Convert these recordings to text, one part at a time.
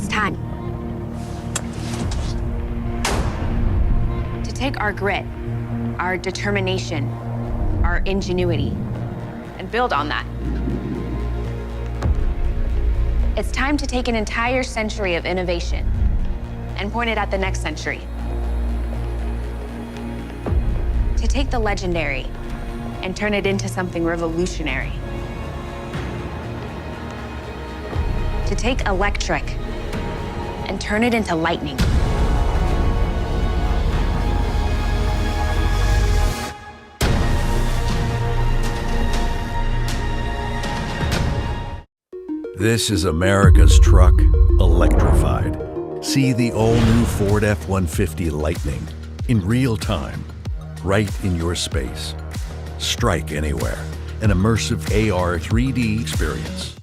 It's time to take our grit, our determination, our ingenuity, and build on that. It's time to take an entire century of innovation and point it at the next century. To take the legendary and turn it into something revolutionary. To take electric and turn it into lightning. This is America's truck electrified. See the all-new Ford F-150 Lightning in real time, right in your space. Strike anywhere, an immersive AR 3D experience.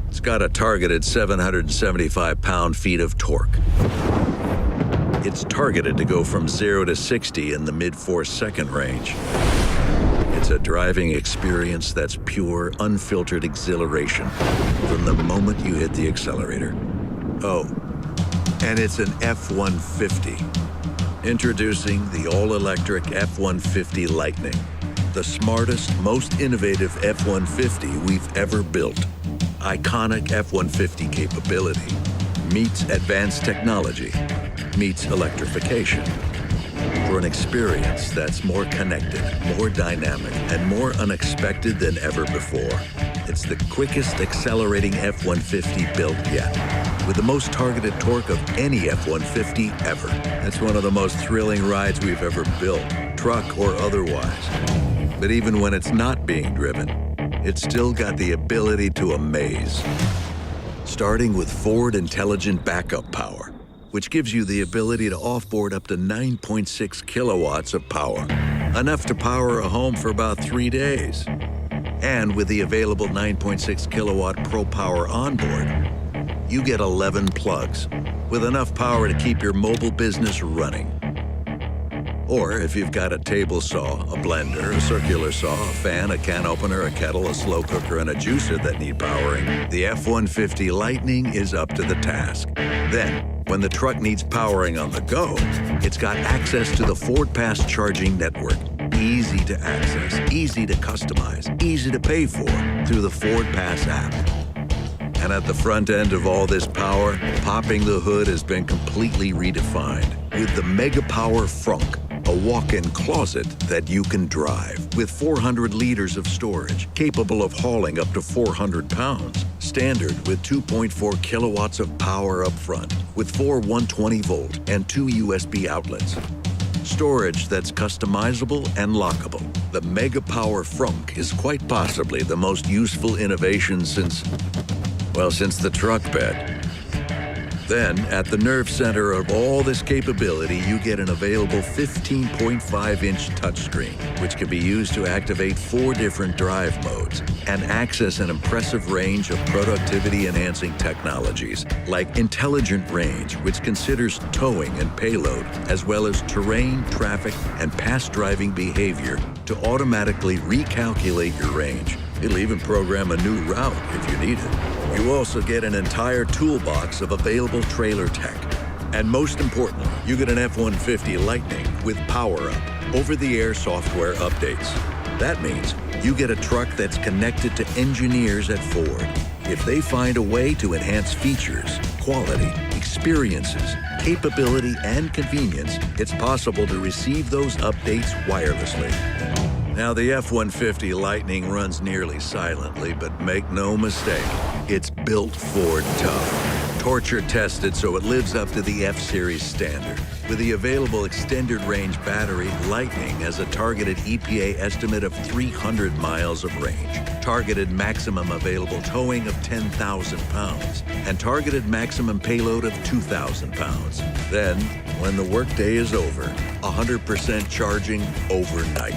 It's got a targeted 775 pound-feet of torque. It's targeted to go from 0 to 60 in the mid-4-second range. It's a driving experience that's pure, unfiltered exhilaration from the moment you hit the accelerator. Oh, and it's an F-150. Introducing the all-electric F-150 Lightning, the smartest, most innovative F-150 we've ever built. Iconic F-150 capability meets advanced technology, meets electrification. For an experience that's more connected, more dynamic, and more unexpected than ever before. It's the quickest accelerating F-150 built yet, with the most targeted torque of any F-150 ever. It's one of the most thrilling rides we've ever built, truck or otherwise. But even when it's not being driven, it's still got the ability to amaze. Starting with Ford Intelligent Backup Power, which gives you the ability to offboard up to 9.6 kilowatts of power, enough to power a home for about 3 days. And with the available 9.6 kilowatt Pro Power onboard, you get 11 plugs, with enough power to keep your mobile business running. Or if you've got a table saw, a blender, a circular saw, a fan, a can opener, a kettle, a slow cooker, and a juicer that need powering, the F-150 Lightning is up to the task. Then, when the truck needs powering on the go, it's got access to the Ford Pass charging network. Easy to access, easy to customize, easy to pay for through the Ford Pass app. And at the front end of all this power, popping the hood has been completely redefined with the Mega Power Frunk, a walk-in closet that you can drive with 400 liters of storage, capable of hauling up to 400 pounds. Standard with 2.4 kilowatts of power up front, with 4 120-volt and 2 USB outlets. Storage that's customizable and lockable. The Mega Power Frunk is quite possibly the most useful innovation since the truck bed. Then, at the nerve center of all this capability, you get an available 15.5-inch touchscreen, which can be used to activate 4 different drive modes and access an impressive range of productivity-enhancing technologies, like Intelligent Range, which considers towing and payload, as well as terrain, traffic, and past driving behavior to automatically recalculate your range. It'll even program a new route if you need it. You also get an entire toolbox of available trailer tech. And most importantly, you get an F-150 Lightning with power-up, over-the-air software updates. That means you get a truck that's connected to engineers at Ford. If they find a way to enhance features, quality, experiences, capability, and convenience, it's possible to receive those updates wirelessly. Now, the F-150 Lightning runs nearly silently, but make no mistake, it's built Ford tough. Torture tested so it lives up to the F-Series standard. With the available extended range battery, Lightning has a targeted EPA estimate of 300 miles of range, targeted maximum available towing of 10,000 pounds, and targeted maximum payload of 2,000 pounds. Then, when the workday is over, 100% charging overnight.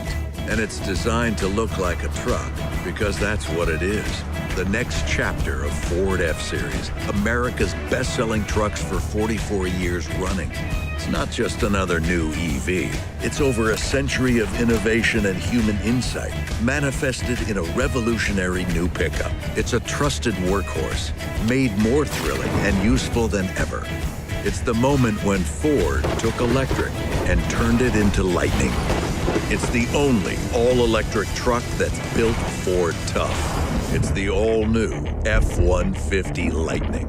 And it's designed to look like a truck, because that's what it is. The next chapter of Ford F-Series, America's best-selling trucks for 44 years running. It's not just another new EV. It's over a century of innovation and human insight, manifested in a revolutionary new pickup. It's a trusted workhorse, made more thrilling and useful than ever. It's the moment when Ford took electric and turned it into lightning. It's the only all-electric truck that's built Ford tough. It's the all-new F-150 Lightning.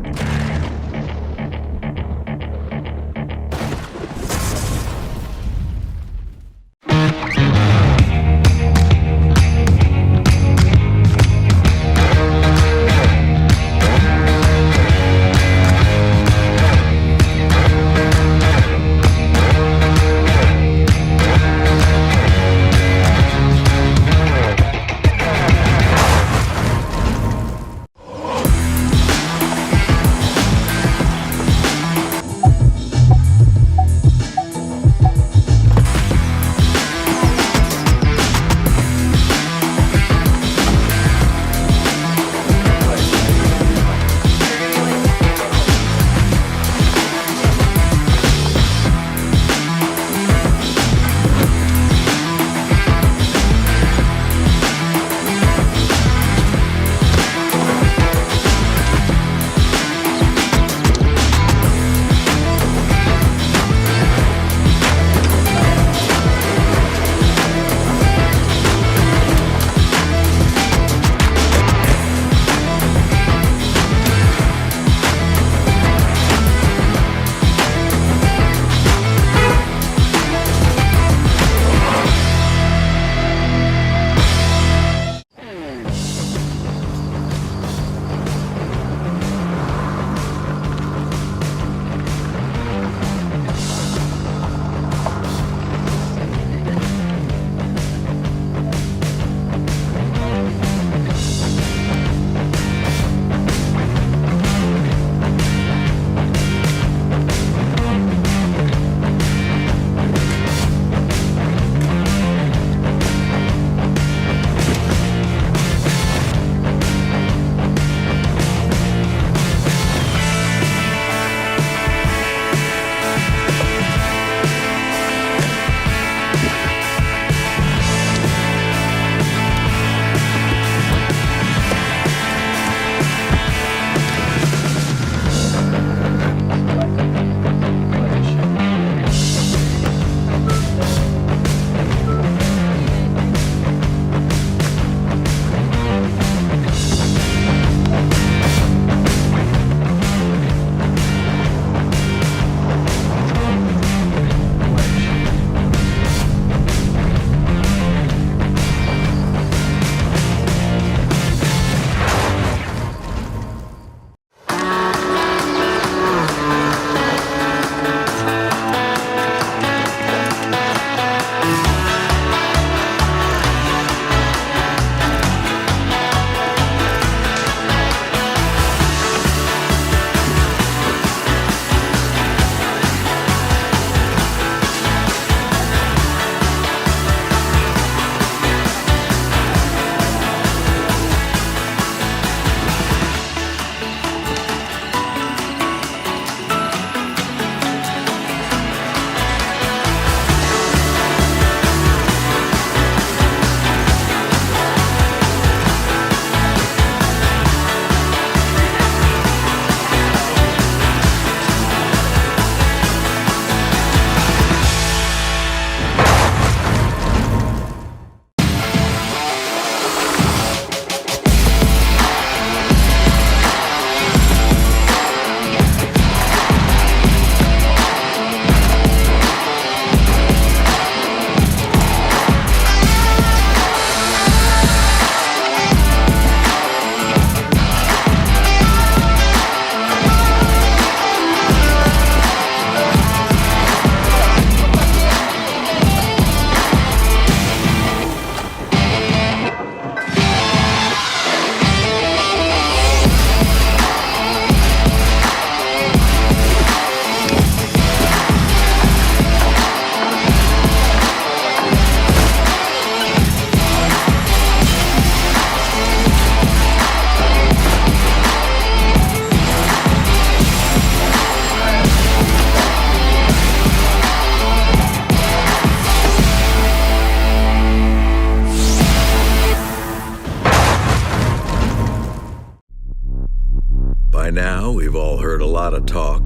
lot of talk,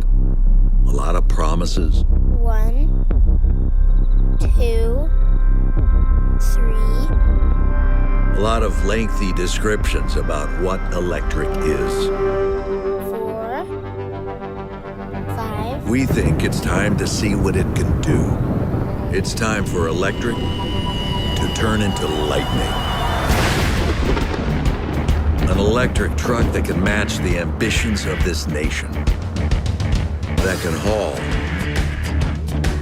a lot of promises. 1, 2, 3. A lot of lengthy descriptions about what electric is. 4, 5. We think it's time to see what it can do. It's time for electric to turn into lightning. An electric truck that can match the ambitions of this nation. That can haul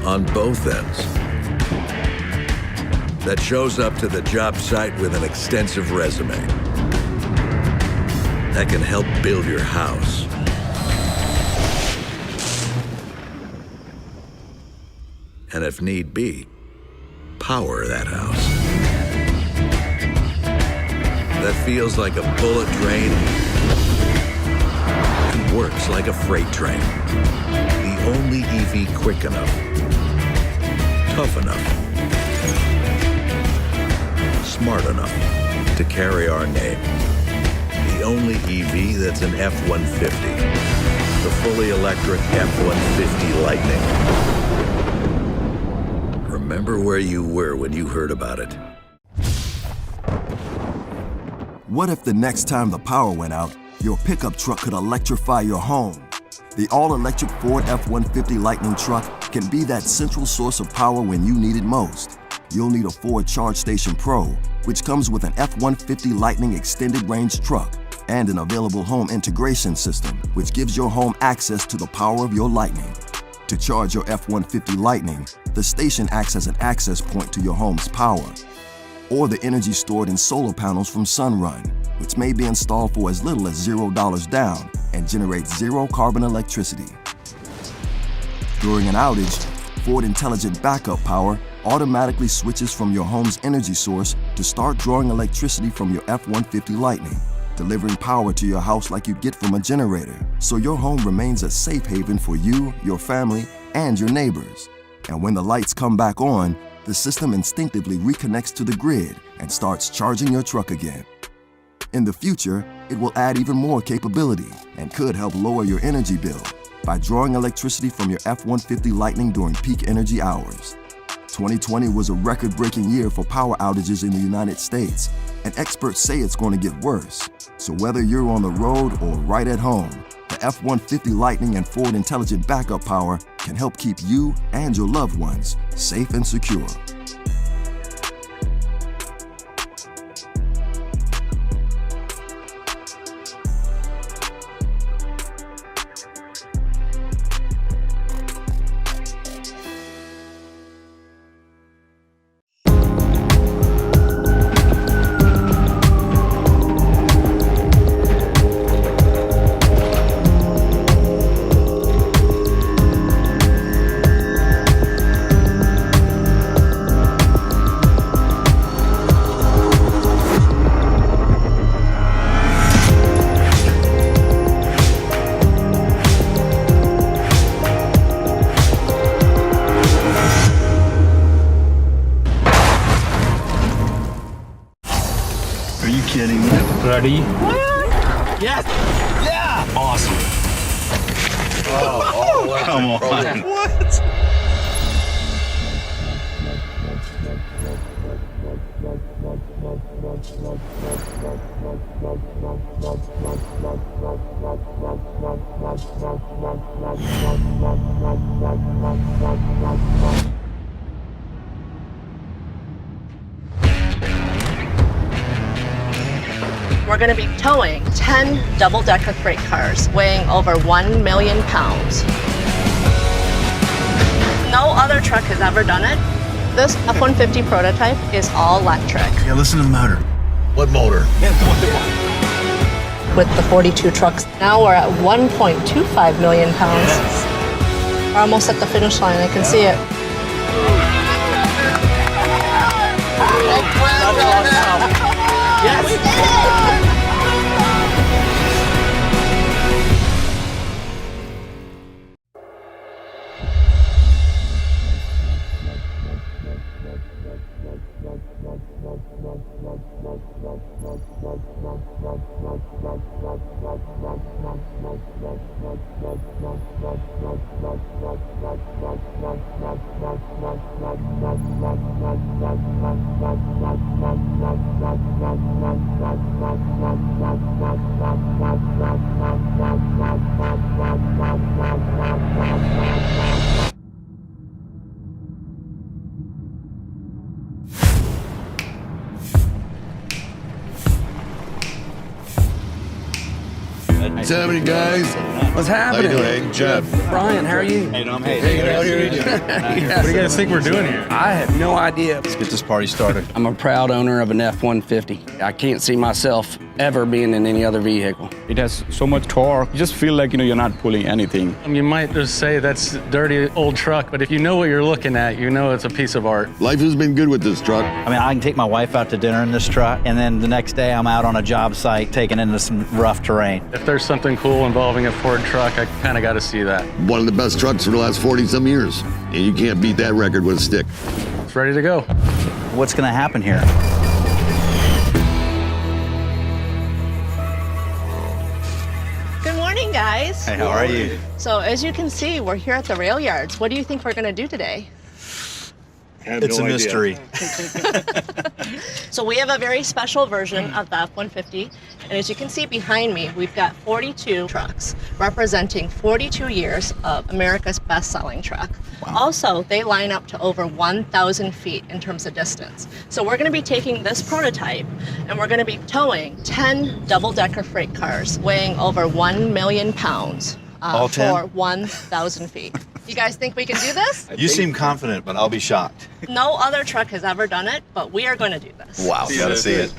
on both ends. That shows up to the job site with an extensive resume. That can help build your house. And if need be, power that house. That feels like a bullet train and works like a freight train. The only EV quick enough, tough enough, smart enough to carry our name. The only EV that's an F-150, the fully electric F-150 Lightning. Remember where you were when you heard about it. What if the next time the power went out, your pickup truck could electrify your home? The all-electric Ford F-150 Lightning truck can be that central source of power when you need it most. You'll need a Ford Charge Station Pro, which comes with an F-150 Lightning extended range truck and an available home integration system, which gives your home access to the power of your Lightning. To charge your F-150 Lightning, the station acts as an access point to your home's power, or the energy stored in solar panels from Sunrun, which may be installed for as little as $0 down and generates zero carbon electricity. During an outage, Ford Intelligent Backup Power automatically switches from your home's energy source to start drawing electricity from your F-150 Lightning, delivering power to your house like you get from a generator, so your home remains a safe haven for you, your family, and your neighbors. And when the lights come back on, the system instinctively reconnects to the grid and starts charging your truck again. In the future, it will add even more capability and could help lower your energy bill by drawing electricity from your F-150 Lightning during peak energy hours. 2020 was a record-breaking year for power outages in the United States, and experts say it's going to get worse. So whether you're on the road or right at home, the F-150 Lightning and Ford Intelligent Backup Power can help keep you and your loved ones safe and secure. Are you kidding me? Ready? Yes! Yeah! Awesome. Oh, come on. What? We're going to be towing 10 double-decker freight cars weighing over 1 million pounds. No other truck has ever done it. This F-150 prototype is all electric. Yeah, listen to the motor. What motor? With the 42 trucks, now we're at 1.25 million pounds. We're almost at the finish line, I can see it. What's happening, guys? What's How you happening? doing? Jeff. Brian, how are you? Hey, Dom. Hanging out here. What do you guys think we're doing here? I have no idea. Let's get this party started. I'm a proud owner of an F-150. I can't see myself ever being in any other vehicle. It has so much torque. You just feel like, you're not pulling anything. You might just say that's a dirty old truck, but if you know what you're looking at, you know it's a piece of art. Life has been good with this truck. I mean, I can take my wife out to dinner in this truck, and then the next day I'm out on a job site taking into some rough terrain. If there's something cool involving a Ford truck, I kind of got to see that. One of the best trucks for the last 40-some years. And you can't beat that record with a stick. It's ready to go. What's going to happen here? Good morning, guys. Hey, how are you? So as you can see, we're here at the rail yards. What do you think we're going to do today? It's a mystery. So we have a very special version of the F-150. And as you can see behind me, we've got 42 trucks representing 42 years of America's best-selling truck. Wow. Also, they line up to over 1,000 feet in terms of distance. So we're going to be taking this prototype and we're going to be towing 10 double-decker freight cars weighing over 1 million pounds for 1,000 feet. You guys think we can do this? You seem confident, but I'll be shocked. No other truck has ever done it, but we are going to do this. Wow. You gotta see it.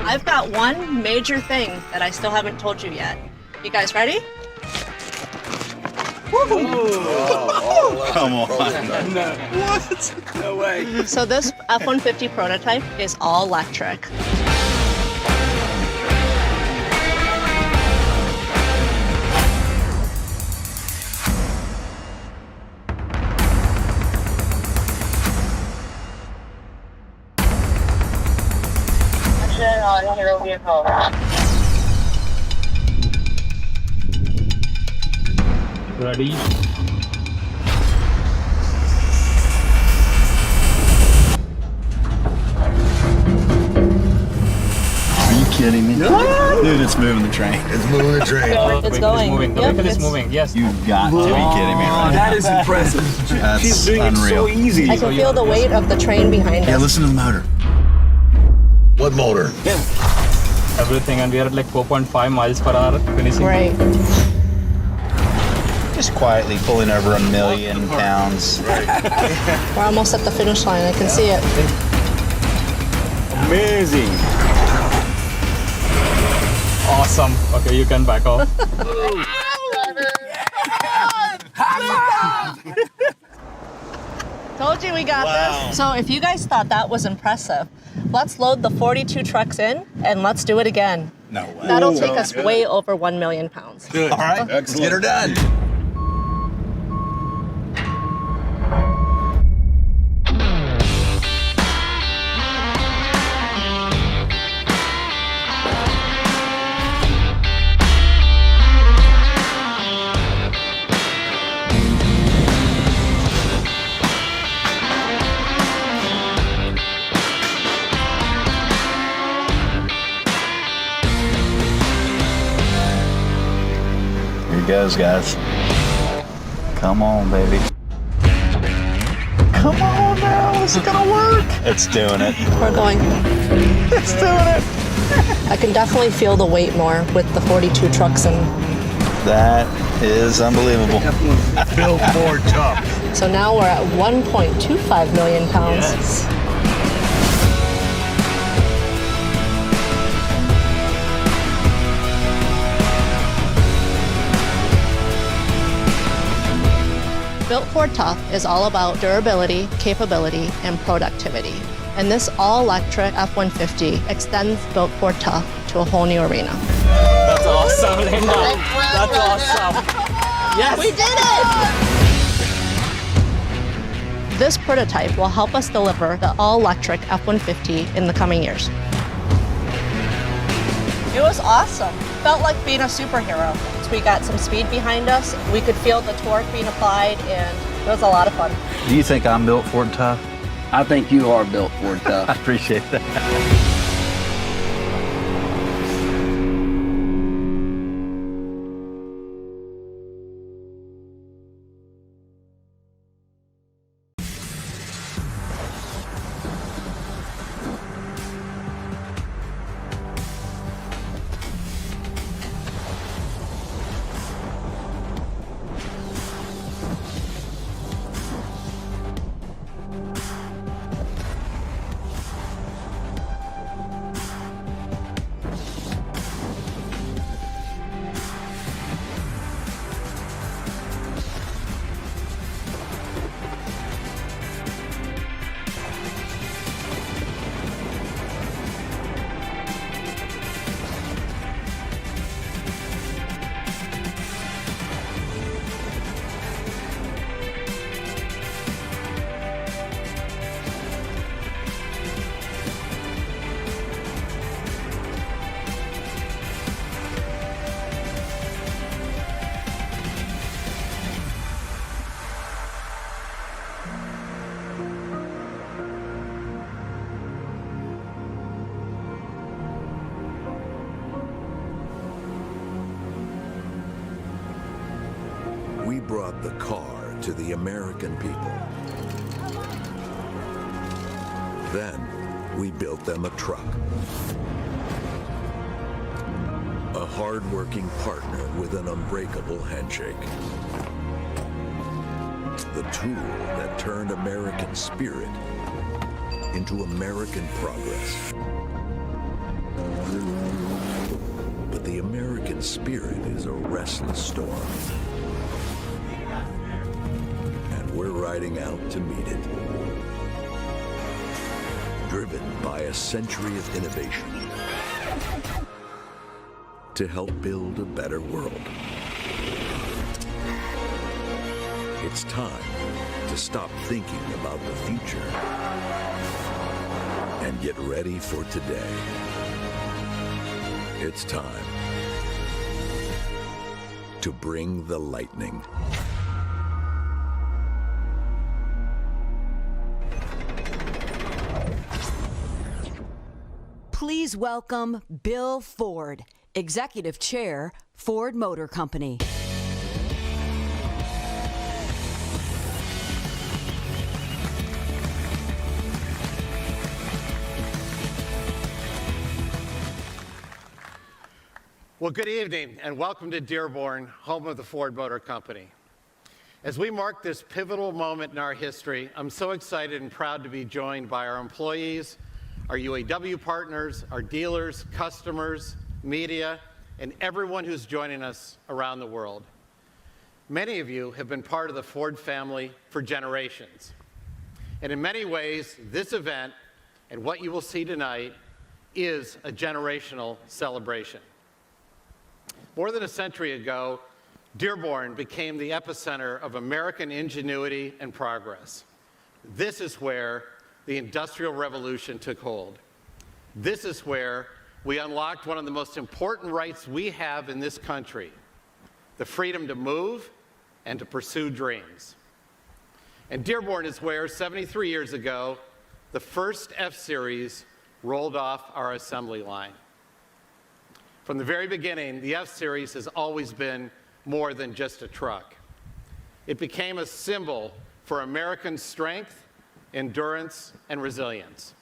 I've got one major thing that I still haven't told you yet. You guys ready? Come on. No. What? No way. So this F-150 prototype is all electric. Ready? Are you kidding me? Dude, it's moving the train. It's moving the train. It's going. Moving. The Yep, vehicle is it's- moving. Yes. You've got to be kidding me right now. That is impressive. That's She's doing unreal. it so easy. I can feel the weight of the train behind Yeah, us. listen to the motor. What motor? Everything, and we are at like 4.5 miles per hour finishing. Right. Just quietly pulling over 1 million pounds. We're almost at the finish line. I can see it. Amazing. Awesome. Okay, you can back off. Told you we got this. So if you guys thought that was impressive, let's load the 42 trucks in and let's do it again. No way. That'll take us way over 1 million pounds. All right, let's get her done. Here it goes, guys. Come on, baby. Come on now, this is gonna work. It's doing it. We're going. It's doing it. I can definitely feel the weight more with the 42 trucks in. That is unbelievable. Built Ford tough. So now we're at 1.25 million pounds. Yes. Built Ford Tough is all about durability, capability, and productivity. And this all-electric F-150 extends Built Ford Tough to a whole new arena. That's awesome, Linda. That's awesome. Yes. We did it! This prototype will help us deliver the all-electric F-150 in the coming years. It was awesome. Felt like being a superhero. It's we got some speed behind us, we could feel the torque being applied, and it was a lot of fun. Do you think I'm built Ford tough? I think you are built Ford tough. I appreciate that. We brought the car to the American people. Then, we built them a truck. A hard-working partner with an unbreakable handshake. The tool that turned American spirit into American progress. But the American spirit is a restless storm. And we're riding out to meet it. Driven by a century of innovation to help build a better world. It's time to stop thinking about the future and get ready for today. It's time to bring the lightning. Please welcome Bill Ford, Executive Chair, Ford Motor Company. Well, good evening and welcome to Dearborn, home of the Ford Motor Company. As we mark this pivotal moment in our history, I'm so excited and proud to be joined by our employees, our UAW partners, our dealers, customers, media, and everyone who's joining us around the world. Many of you have been part of the Ford family for generations. And in many ways, this event and what you will see tonight is a generational celebration. More than a century ago, Dearborn became the epicenter of American ingenuity and progress. This is where the Industrial Revolution took hold. This is where we unlocked one of the most important rights we have in this country, the freedom to move and to pursue dreams. And Dearborn is where, 73 years ago, the first F-Series rolled off our assembly line. From the very beginning, the F-Series has always been more than just a truck. It became a symbol for American strength, endurance, and resilience.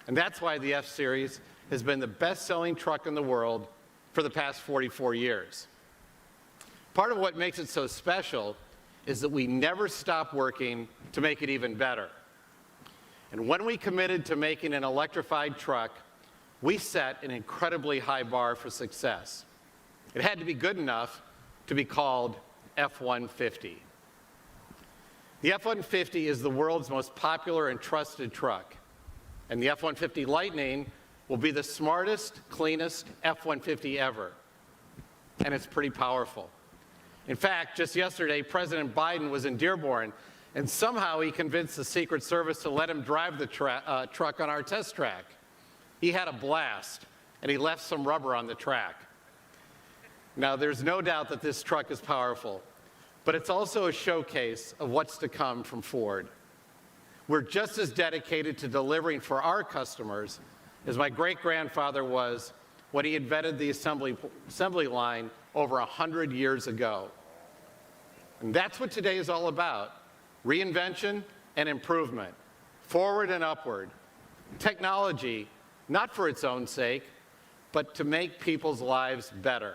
And that's why the F-Series has been the best-selling truck in the world for the past 44 years. Part of what makes it so special is that we never stop working to make it even better. And when we committed to making an electrified truck, we set an incredibly high bar for success. It had to be good enough to be called F-150. The F-150 is the world's most popular and trusted truck. And the F-150 Lightning will be the smartest, cleanest F-150 ever. And it's pretty powerful. In fact, just yesterday, President Biden was in Dearborn, and somehow he convinced the Secret Service to let him drive the truck on our test track. He had a blast, and he left some rubber on the track. Now, there's no doubt that this truck is powerful, but it's also a showcase of what's to come from Ford. We're just as dedicated to delivering for our customers as my great-grandfather was when he invented the assembly line over 100 years ago. And that's what today is all about: reinvention and improvement, forward and upward. Technology, not for its own sake, but to make people's lives better.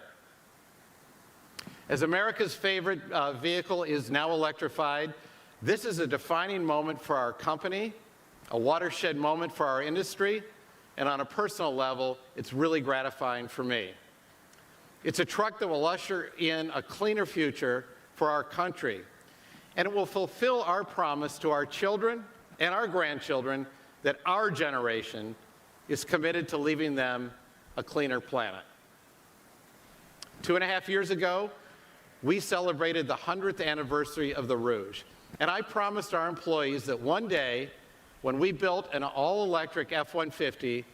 As America's favorite vehicle is now electrified, this is a defining moment for our company, a watershed moment for our industry, and on a personal level, it's really gratifying for me. It's a truck that will usher in a cleaner future for our country, and it will fulfill our promise to our children and our grandchildren that our generation is committed to leaving them a cleaner planet. 2.5 years ago, we celebrated the 100th anniversary of the Rouge, and I promised our employees that one day, when we built an all-electric F-150,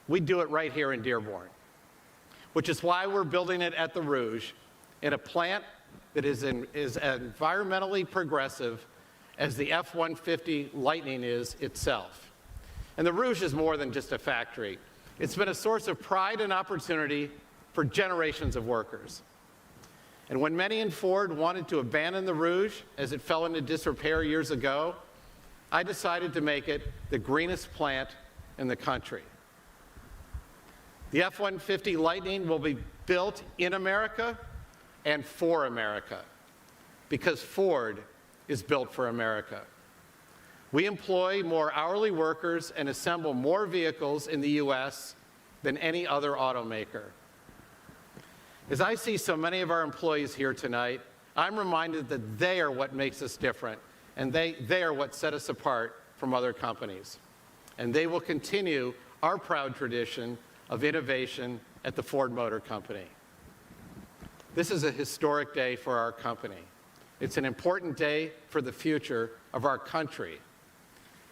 we'd do it right here in Dearborn, which is why we're building it at the Rouge in a plant that is environmentally progressive as the F-150 Lightning is itself. And the Rouge is more than just a factory. It's been a source of pride and opportunity for generations of workers. And when many in Ford wanted to abandon the Rouge as it fell into disrepair years ago, I decided to make it the greenest plant in the country. The F-150 Lightning will be built in America and for America, because Ford is built for America. We employ more hourly workers and assemble more vehicles in the U.S. than any other automaker. As I see so many of our employees here tonight, I'm reminded that they are what makes us different, and they are what set us apart from other companies. And they will continue our proud tradition of innovation at the Ford Motor Company. This is a historic day for our company. It's an important day for the future of our country,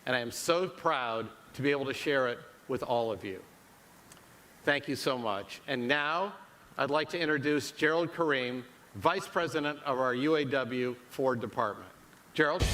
and I am so proud to be able to share it with all of you. Thank you so much. And now, I'd like to introduce Gerald Kareem, Vice President of our UAW Ford Department. Gerald?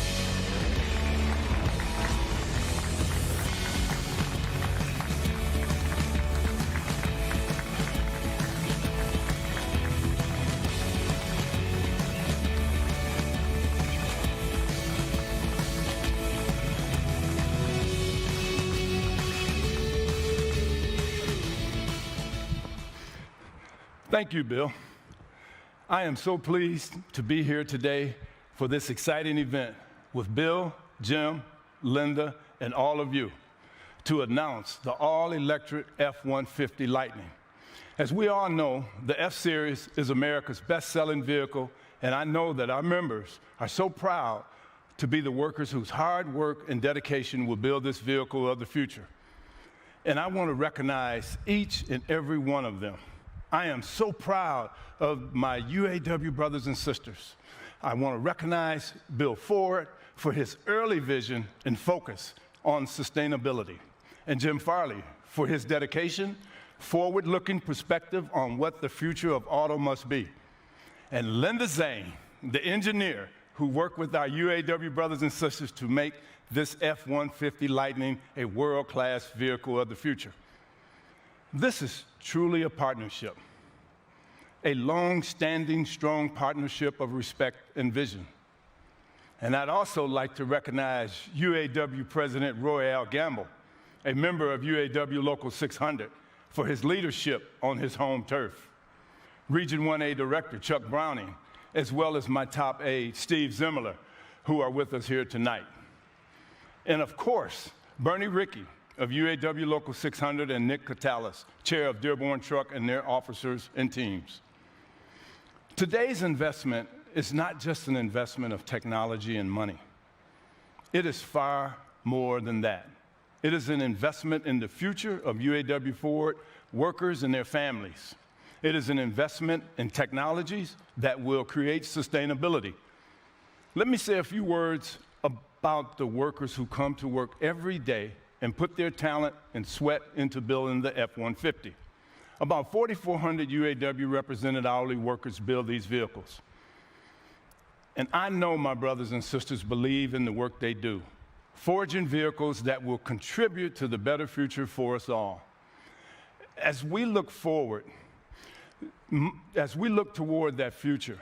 Thank you, Bill. I am so pleased to be here today for this exciting event with Bill, Jim, Linda, and all of you to announce the all-electric F-150 Lightning. As we all know, the F-Series is America's best-selling vehicle, and I know that our members are so proud to be the workers whose hard work and dedication will build this vehicle of the future. And I want to recognize each and every one of them. I am so proud of my UAW brothers and sisters. I want to recognize Bill Ford for his early vision and focus on sustainability, and Jim Farley for his dedication, forward-looking perspective on what the future of auto must be, and Linda Zane, the engineer who worked with our UAW brothers and sisters to make this F-150 Lightning a world-class vehicle of the future. This is truly a partnership, a long-standing, strong partnership of respect and vision. And I'd also like to recognize UAW President Roy L. Gamble, a member of UAW Local 600, for his leadership on his home turf. Region 1A Director Chuck Browning, as well as my top aide, Steve Zimmerler, who are with us here tonight. And of course, Bernie Rickey of UAW Local 600 and Nick Catalis, chair of Dearborn Truck, and their officers and teams. Today's investment is not just an investment of technology and money. It is far more than that. It is an investment in the future of UAW Ford workers and their families. It is an investment in technologies that will create sustainability. Let me say a few words about the workers who come to work every day and put their talent and sweat into building the F-150. About 4,400 UAW represented hourly workers build these vehicles. And I know my brothers and sisters believe in the work they do, forging vehicles that will contribute to the better future for us all. As we look forward, as we look toward that future,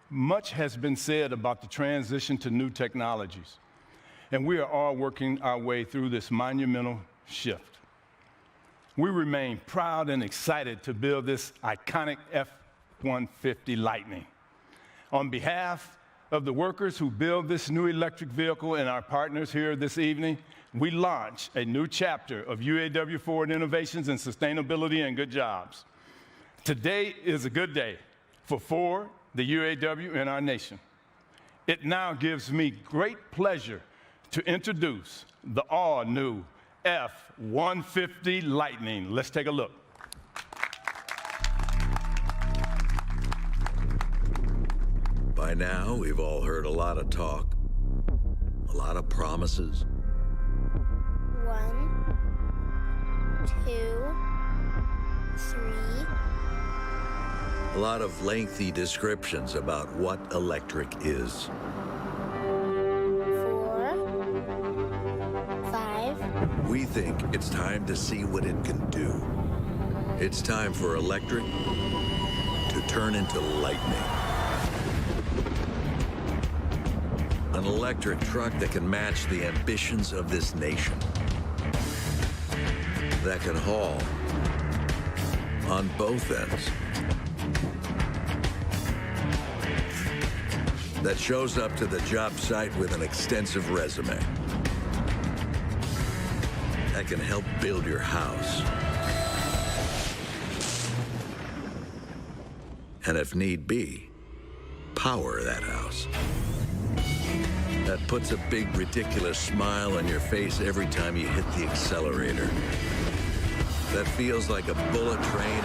much has been said about the transition to new technologies, and we are all working our way through this monumental shift. We remain proud and excited to build this iconic F-150 Lightning. On behalf of the workers who build this new electric vehicle and our partners here this evening, we launch a new chapter of UAW Forward Innovations and Sustainability and Good Jobs. Today is a good day for Ford, the UAW, and our nation. It now gives me great pleasure to introduce the all-new F-150 Lightning. Let's take a look. By now, we've all heard a lot of talk, a lot of promises. 1, 2, 3. A lot of lengthy descriptions about what electric is. 4, 5. We think it's time to see what it can do. It's time for electric to turn into lightning. An electric truck that can match the ambitions of this nation. That can haul on both ends. That shows up to the job site with an extensive resume. That can help build your house. And if need be, power that house. That puts a big, ridiculous smile on your face every time you hit the accelerator. That feels like a bullet train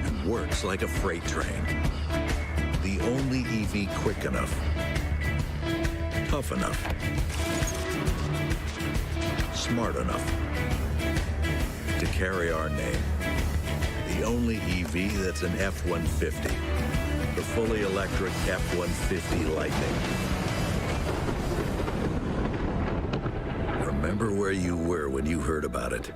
and works like a freight train. The only EV quick enough, tough enough, smart enough to carry our name. The only EV that's an F-150, the fully electric F-150 Lightning. Remember where you were when you heard about it.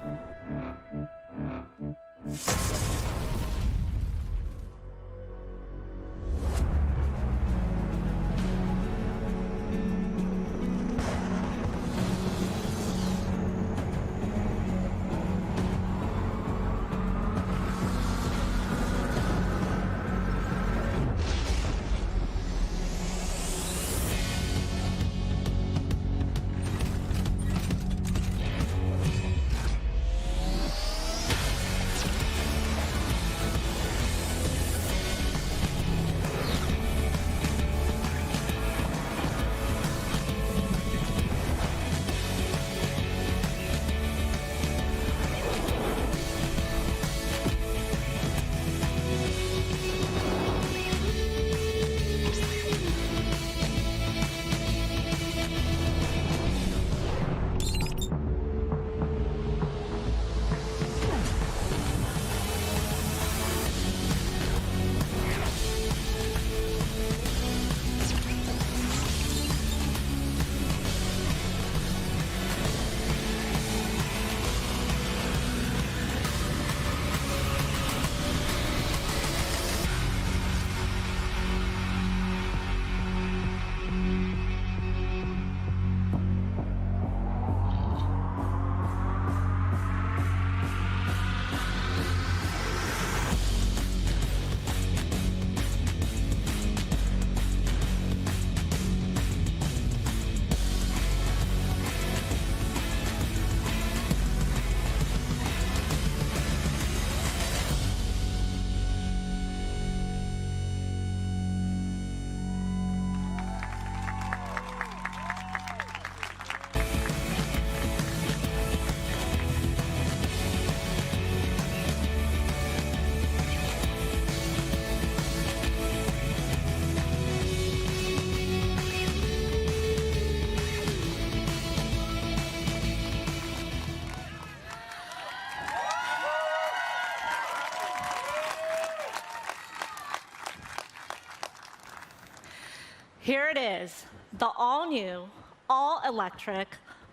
Here it is, the all-new, all-electric,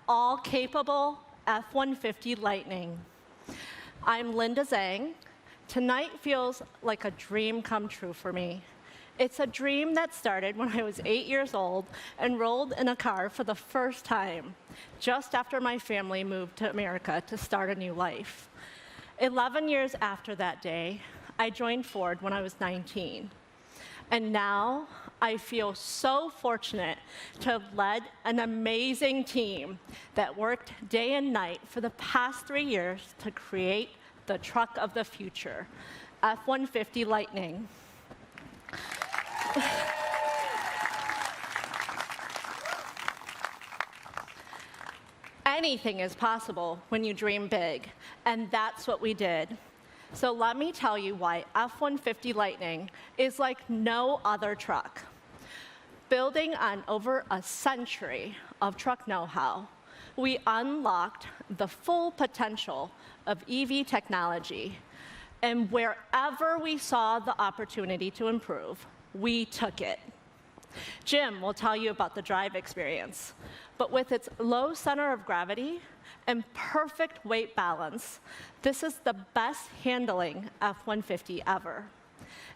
all-capable F-150 Lightning. I'm Linda Zhang. Tonight feels like a dream come true for me. It's a dream that started when I was 8 years old and rolled in a car for the first time, just after my family moved to America to start a new life. 11 years after that day, I joined Ford when I was 19. And now, I feel so fortunate to have led an amazing team that worked day and night for the past 3 years to create the truck of the future, F-150 Lightning. Anything is possible when you dream big, and that's what we did. So let me tell you why F-150 Lightning is like no other truck. Building on over a century of truck know-how, we unlocked the full potential of EV technology, and wherever we saw the opportunity to improve, we took it. Jim will tell you about the drive experience, but with its low center of gravity and perfect weight balance, this is the best handling F-150 ever.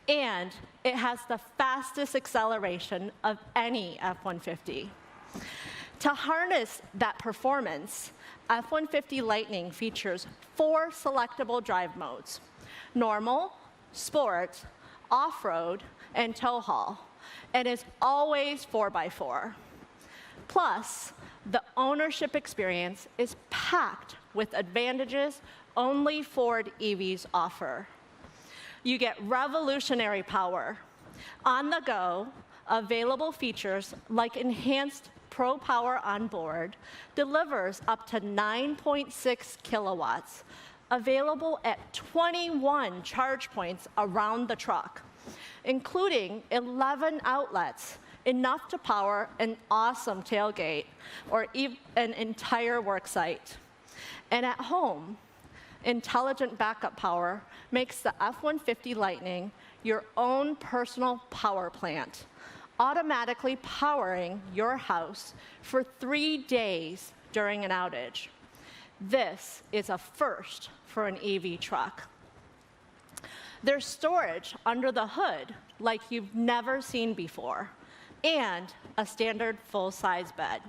And it has the fastest acceleration of any F-150. To harness that performance, F-150 Lightning features 4 selectable drive modes: normal, sport, off-road, and tow haul, and is always 4x4. Plus, the ownership experience is packed with advantages only Ford EVs offer. You get revolutionary power, on-the-go, available features like enhanced Pro Power on board, delivers up to 9.6 kilowatts, available at 21 charge points around the truck, including 11 outlets, enough to power an awesome tailgate or an entire work site. And at home, intelligent backup power makes the F-150 Lightning your own personal power plant, automatically powering your house for 3 days during an outage. This is a first for an EV truck. There's storage under the hood like you've never seen before, and a standard full-size bed.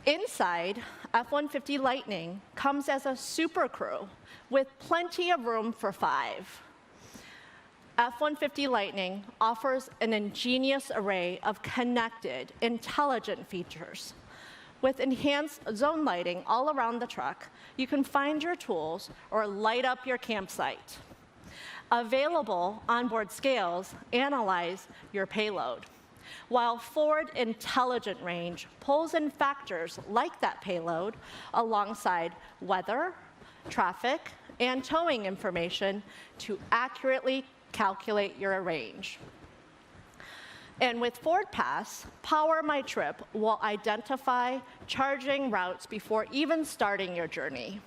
Inside, F-150 Lightning comes as a super crew with plenty of room for 5. F-150 Lightning offers an ingenious array of connected, intelligent features. With enhanced zone lighting all around the truck, you can find your tools or light up your campsite. Available onboard scales analyze your payload, while Ford Intelligent Range pulls in factors like that payload alongside weather, traffic, and towing information to accurately calculate your range. And with Ford Pass, Power My Trip will identify charging routes before even starting your journey.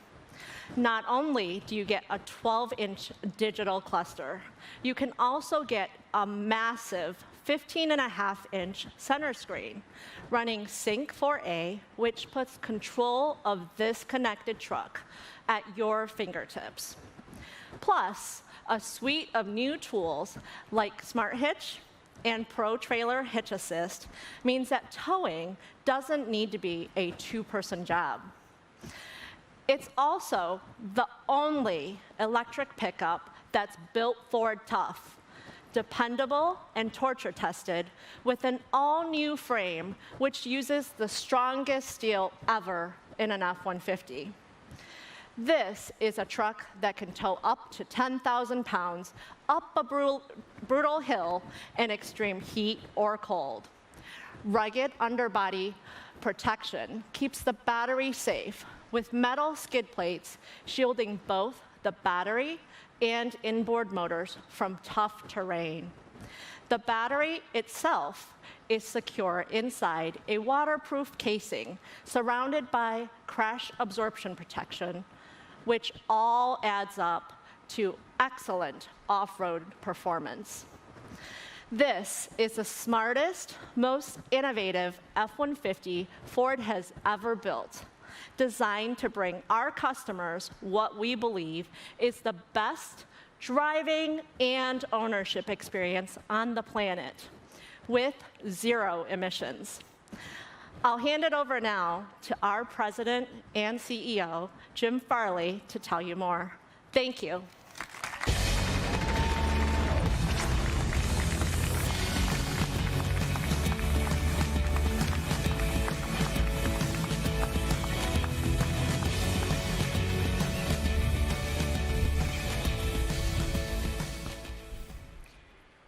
Not only do you get a 12-inch digital cluster, you can also get a massive 15.5-inch center screen running Sync 4A, which puts control of this connected truck at your fingertips. Plus, a suite of new tools like Smart Hitch and Pro Trailer Hitch Assist means that towing doesn't need to be a 2-person job. It's also the only electric pickup that's built Ford tough, dependable and torture tested with an all-new frame which uses the strongest steel ever in an F-150. This is a truck that can tow up to 10,000 pounds up a brutal hill in extreme heat or cold. Rugged underbody protection keeps the battery safe with metal skid plates shielding both the battery and inboard motors from tough terrain. The battery itself is secure inside a waterproof casing surrounded by crash absorption protection, which all adds up to excellent off-road performance. This is the smartest, most innovative F-150 Ford has ever built, designed to bring our customers what we believe is the best driving and ownership experience on the planet, with 0 emissions. I'll hand it over now to our President and CEO, Jim Farley, to tell you more. Thank you.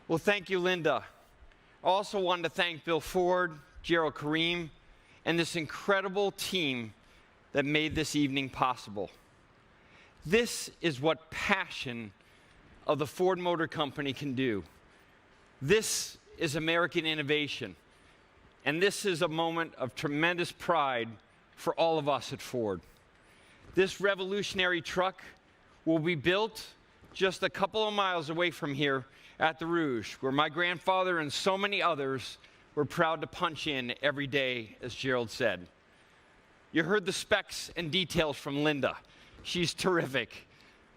Well, thank you, Linda. I also wanted to thank Bill Ford, Gerald Kareem, and this incredible team that made this evening possible. This is what passion of the Ford Motor Company can do. This is American innovation, and this is a moment of tremendous pride for all of us at Ford. This revolutionary truck will be built just a couple of miles away from here at the Rouge, where my grandfather and so many others were proud to punch in every day, as Gerald said. You heard the specs and details from Linda. She's terrific.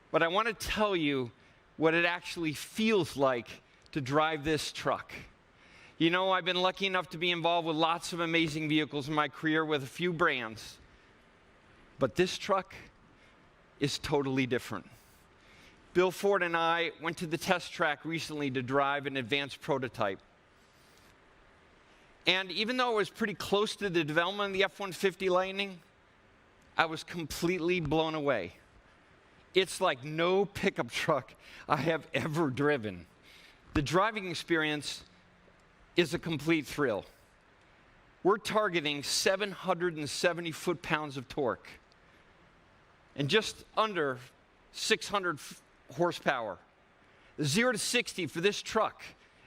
But I want to tell you what it actually feels like to drive this truck. You know, I've been lucky enough to be involved with lots of amazing vehicles in my career with a few brands. But this truck is totally different. Bill Ford and I went to the test track recently to drive an advanced prototype. And even though I was pretty close to the development of the F-150 Lightning, I was completely blown away. It's like no pickup truck I have ever driven. The driving experience is a complete thrill. We're targeting 770 foot-pounds of torque and just under 600 horsepower. The 0 to 60 for this truck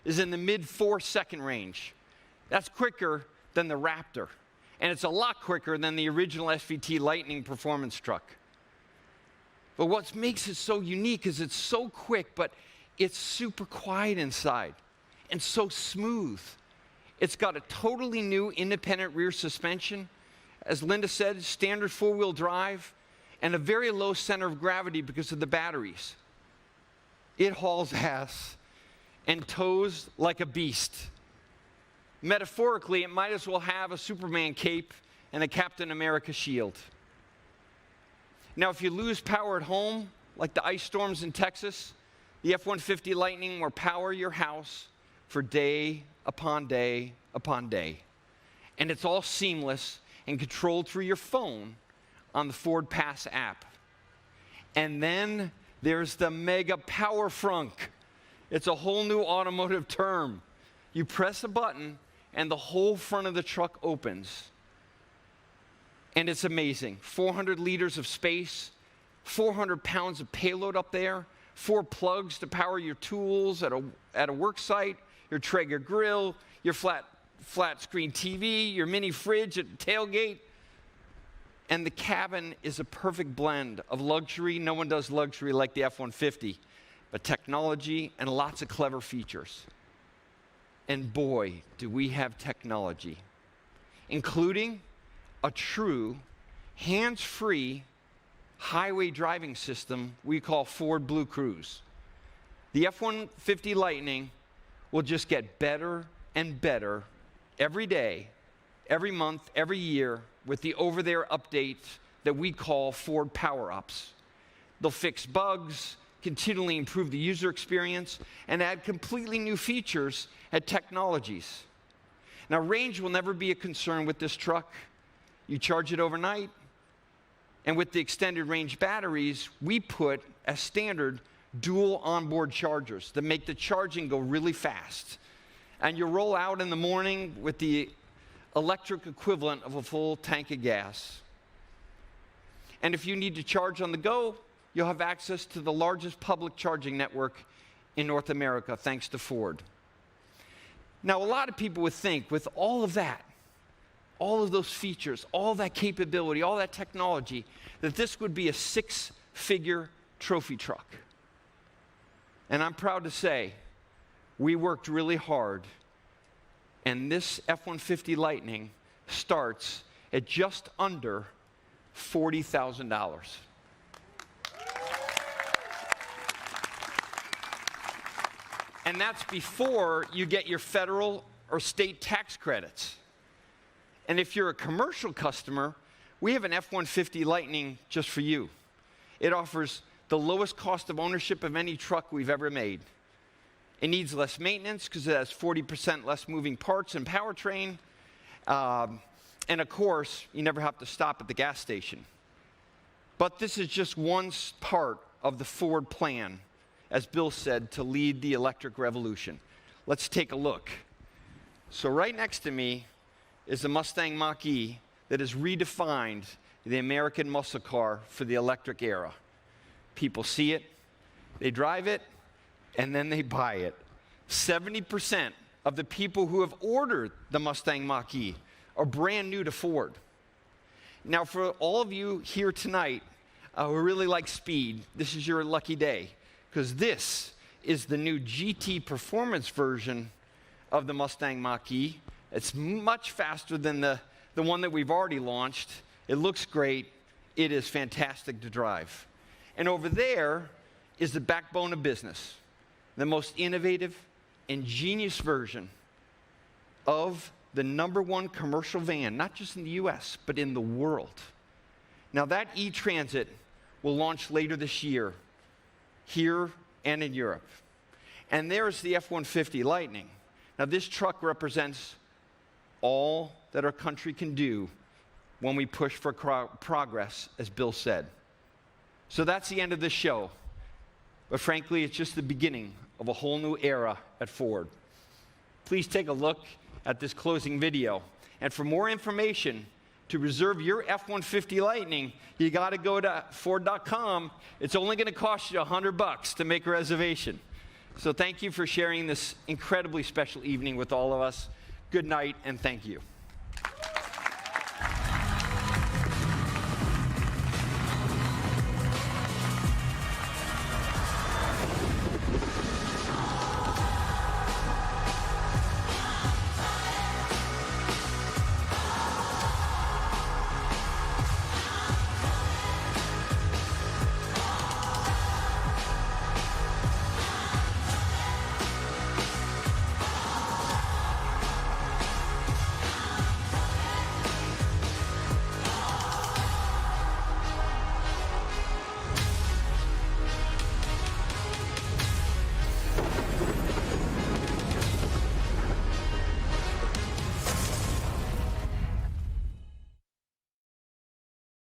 is in the mid 4-second range. That's quicker than the Raptor, and it's a lot quicker than the original SVT Lightning performance truck. But what makes it so unique is it's so quick, but it's super quiet inside and so smooth. It's got a totally new independent rear suspension, as Linda said, standard 4-wheel drive, and a very low center of gravity because of the batteries. It hauls ass and tows like a beast. Metaphorically, it might as well have a Superman cape and a Captain America shield. Now, if you lose power at home, like the ice storms in Texas, the F-150 Lightning will power your house for day upon day upon day. And it's all seamless and controlled through your phone on the Ford Pass app. And then there's the Mega Power Frunk. It's a whole new automotive term. You press a button and the whole front of the truck opens. And it's amazing. 400 liters of space, 400 pounds of payload up there, 4 plugs to power your tools at a work site, your Traeger grill, your flat screen TV, your mini fridge at the tailgate. And the cabin is a perfect blend of luxury. No one does luxury like the F-150, but technology and lots of clever features. And boy, do we have technology, including a true hands-free highway driving system we call Ford Blue Cruise. The F-150 Lightning will just get better and better every day, every month, every year, with the over-there updates that we call Ford Power-Ups. They'll fix bugs, continually improve the user experience, and add completely new features and technologies. Now, range will never be a concern with this truck. You charge it overnight, and with the extended range batteries, we put as standard dual onboard chargers that make the charging go really fast. And you roll out in the morning with the electric equivalent of a full tank of gas. And if you need to charge on the go, you'll have access to the largest public charging network in North America, thanks to Ford. Now, a lot of people would think with all of that, all of those features, all that capability, all that technology, that this would be a 6-figure trophy truck. And I'm proud to say, We worked really hard, and this F-150 Lightning starts at just under $40,000. And that's before you get your federal or state tax credits. And if you're a commercial customer, we have an F-150 Lightning just for you. It offers the lowest cost of ownership of any truck we've ever made. It needs less maintenance because it has 40% less moving parts and powertrain. And of course, you never have to stop at the gas station. But this is just one part of the Ford plan, as Bill said, to lead the electric revolution. Let's take a look. So right next to me is the Mustang Mach-E that has redefined the American muscle car for the electric era. People see it, they drive it, and then they buy it. 70% of the people who have ordered the Mustang Mach-E are brand new to Ford. Now, for all of you here tonight who really like speed, this is your lucky day, because this is the new GT performance version of the Mustang Mach-E. It's much faster than the one that we've already launched. It looks great. It is fantastic to drive. And over there is the backbone of business, the most innovative, ingenious version of the #1 commercial van, not just in the US, but in the world. Now that E-Transit will launch later this year, here and in Europe. And there's the F-150 Lightning. Now this truck represents all that our country can do when we push for progress, as Bill said. So that's the end of this show. But frankly, it's just the beginning of a whole new era at Ford. Please take a look at this closing video. And for more information, to reserve your F-150 Lightning, you got to go to Ford.com. It's only going to cost you $100 to make a reservation. So thank you for sharing this incredibly special evening with all of us. Good night, and thank you.